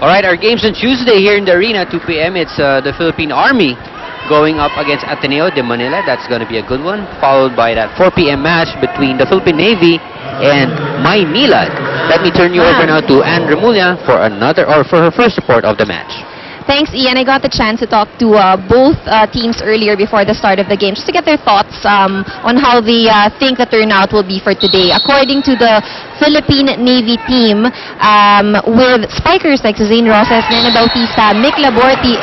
All right, our games on Tuesday here in the arena, 2 p.m. It's the Philippine Army going up against Ateneo de Manila. That's going to be a good one. Followed by that 4 p.m. match between the Philippine Navy and Maynila. Let me turn you over now to Anne Remulla for her first report of the match. Thanks, Ian. I got the chance to talk to both teams earlier before the start of the game, just to get their thoughts on how they think the turnout will be for today. According to the Philippine Navy team, with spikers like Zane Rosas, Nene Bautista, Mick Laborti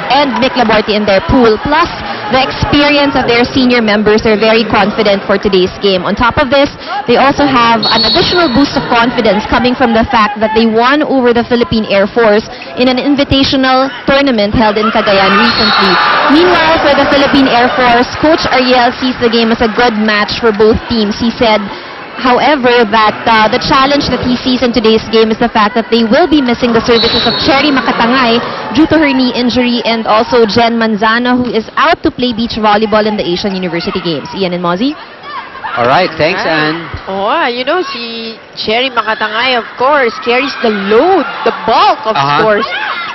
in their pool, plus the experience of their senior members, are very confident for today's game. On top of this, they also have an additional boost of confidence coming from the fact that they won over the Philippine Air Force in an invitational tournament held in Cagayan recently. Meanwhile, for the Philippine Air Force, Coach Ariel sees the game as a good match for both teams. He said, however, that the challenge that he sees in today's game is the fact that they will be missing the services of Cherry Makatangay due to her knee injury, and also Jen Manzano, who is out to play beach volleyball in the Asian University Games. Ian and Mozzie? All right, thanks, Anne. Oh, you know, si Cherry Makatangay, of course, carries the load, the bulk of scores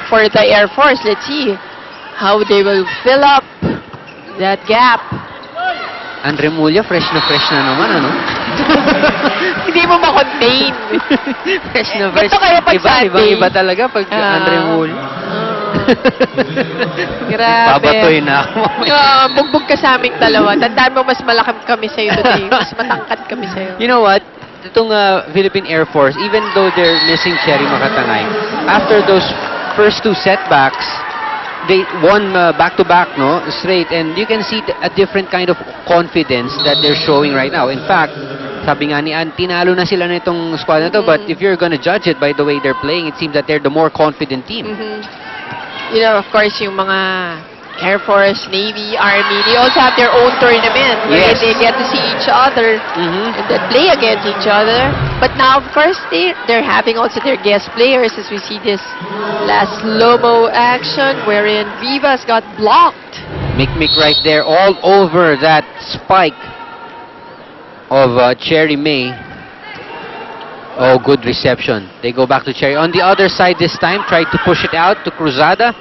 for the Air Force. Let's see how they will fill up that gap. Andre Remulla, fresh na naman, ano? Hindi mo ma-contain. Fresh na fresh. Ito kaya pag Sunday. Iba talaga pag Andre Remulla. Grabe. Babatoy na ako. Bugbog ka sa aming dalawa. Tandaan mo, mas malaki kami sa'yo today. Mas matangkad kami sa'yo. You know what? Itong Philippine Air Force, even though they're missing Cherry Makatangay, after those first two setbacks, they won back-to-back, no, straight, and you can see a different kind of confidence that they're showing right now. In fact, sabi nga ni Ann, tinalo na sila na itong squad na to, but if you're gonna judge it by the way they're playing, it seems that they're the more confident team. You know, of course, yung mga Air Force, Navy, Army, they also have their own tournament where they get to see each other and then play against each other. But now, of course, they're having also their guest players, as we see this last slow-mo action wherein Vivas got blocked. Mick right there, all over that spike of Cherry May. Oh, good reception. They go back to Cherry. On the other side this time, tried to push it out to Cruzada.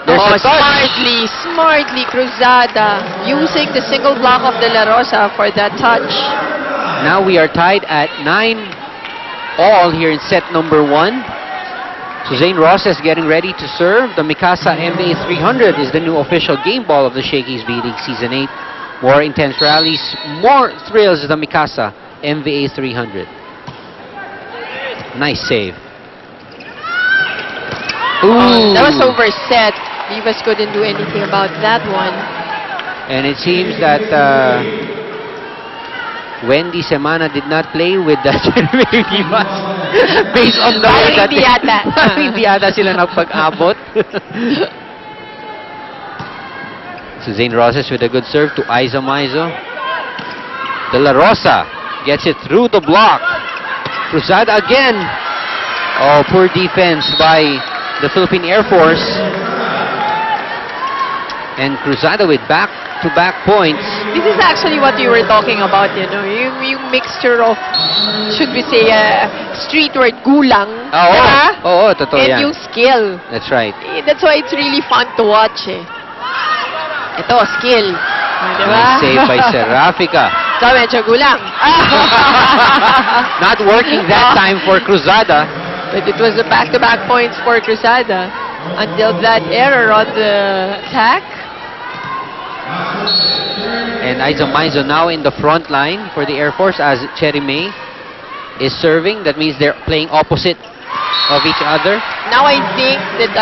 There's a touch. Smartly, Cruzada using the single block of De La Rosa for that touch. Now we are tied at 9-all here in set number 1. Suzanne Rosas getting ready to serve. The Mikasa MVA 300 is the new official game ball of the Shakey's B-League Season 8. More intense rallies, more thrills is the Mikasa MVA 300. Nice save. Ooh. That was overset. Vivas couldn't do anything about that one. And it seems that Wendy Semana did not play with the Jeremy Vivas. Based on the way that hindi yata sila nagpag-abot. Suzanne Rosas with a good serve to Aiza Maizo. De La Rosa gets it through the block. Cruzada again. Oh, poor defense by the Philippine Air Force. And Cruzada with back-to-back points. This is actually what you were talking about, you know, yung mixture of, should we say, street word gulang. Oo, totoo and yan. yung skill. That's right. That's why it's really fun to watch, eh. Ito, skill. Diba? Nice save by Serafica. So, medyo gulang. Not working that time for Cruzada. But it was a back-to-back points for Cruzada until that error on the attack. And Aiza Maizo now in the front line for the Air Force as Cherry May is serving. That means they're playing opposite of each other. Now I think that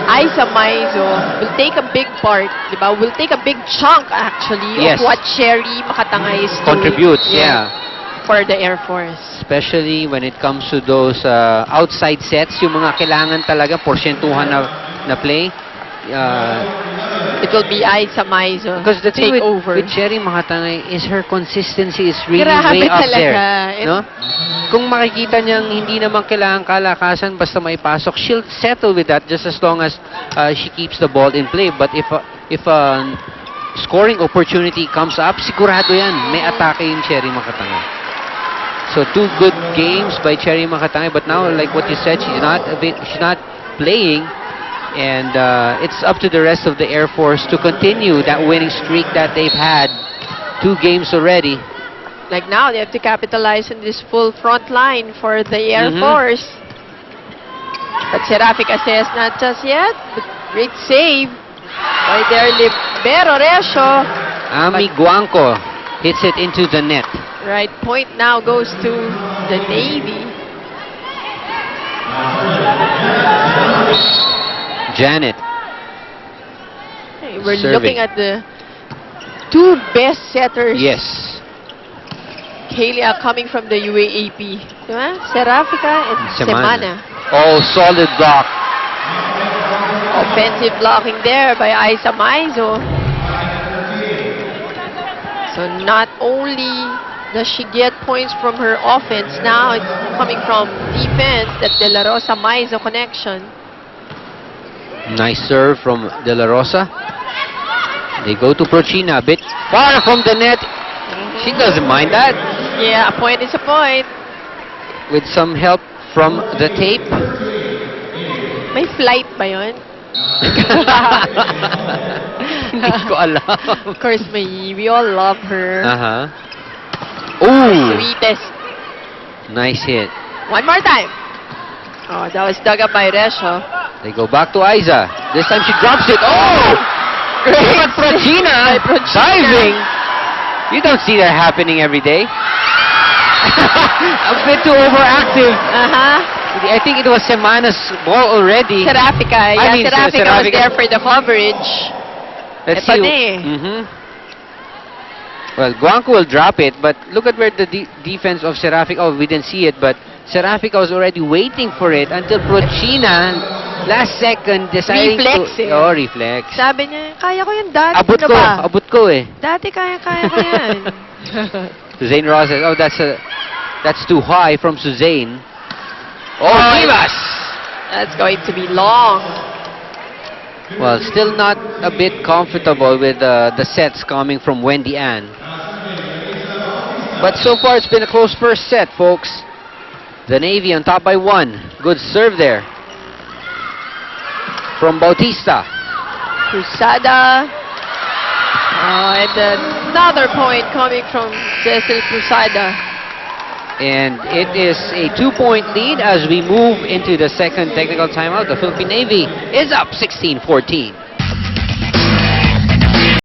Aiza Maizo will take a big part, diba? Will take a big chunk actually of what Cherry Makatangay is doing. Contributes, yeah. For the Air Force. Especially when it comes to those outside sets, yung mga kailangan talaga porsyentuhan na play. It will be Aiza Maizo. Because the thing with Cherry Makatangay is her consistency is really Grabe way up talaga. there. No? Kung makikita niyang hindi naman kailangan kalakasan basta maipasok, she'll settle with that just as long as she keeps the ball in play. But if a scoring opportunity comes up, sigurado yan. May atake yung Cherry Makatangay. So 2 good games by Cherry Makatangay, but now, like what you said, she's not playing, and it's up to the rest of the Air Force to continue that winning streak that they've had. 2 games already. Like now, they have to capitalize on this full front line for the Air Force. But Serafica says not just yet, but great save by their libero, Resho. Ami Guanco hits it into the net. Right, point now goes to the Navy. Janet. Hey, we're serving. looking at the 2 best setters. Yes. Kaylee are coming from the UAAP. Diba? Serafica and Semana. Oh, solid block. Offensive blocking there by Aiza Maizo. So not only does she get points from her offense, now it's coming from defense, that De La Rosa Maizo connection. Nice serve from De La Rosa. They go to Prochina, a bit far from the net. She doesn't mind that. Yeah, a point is a point. With some help from the tape. May flight ba yun? Hindi ko alam. Of course, we all love her. Ooh, Sweetest. nice hit. One more time. Oh, that was dug up by Resho. They go back to Aiza. This time she drops it. Oh! Great But Prochina save by Prochina. diving. You don't see that happening every day. A bit too overactive. I think it was Semana's ball already. Serafica. Yeah, I mean, Serafica was Serafica. there for the coverage. Let's Epa see. na eh. Well, Guanco will drop it, but look at where the defense of Serafica. Oh, we didn't see it, but Serafica was already waiting for it until Prochina, last second, deciding Reflex to... eh. Oh, reflex. Sabi niya, kaya ko yan dati. Abot Ano ko, ba? abot ko eh. Dati kaya ko yan. Suzanne Ross says, oh, that's too high from Suzanne. Oh, Divas! That's going to be long. Well, still not a bit comfortable with the sets coming from Wendy Ann. But so far, it's been a close first set, folks. The Navy on top by 1. Good serve there from Bautista. Cruzada. And another point coming from Cecil Cruzada. And it is a 2-point lead as we move into the second technical timeout. The Philippine Navy is up 16-14.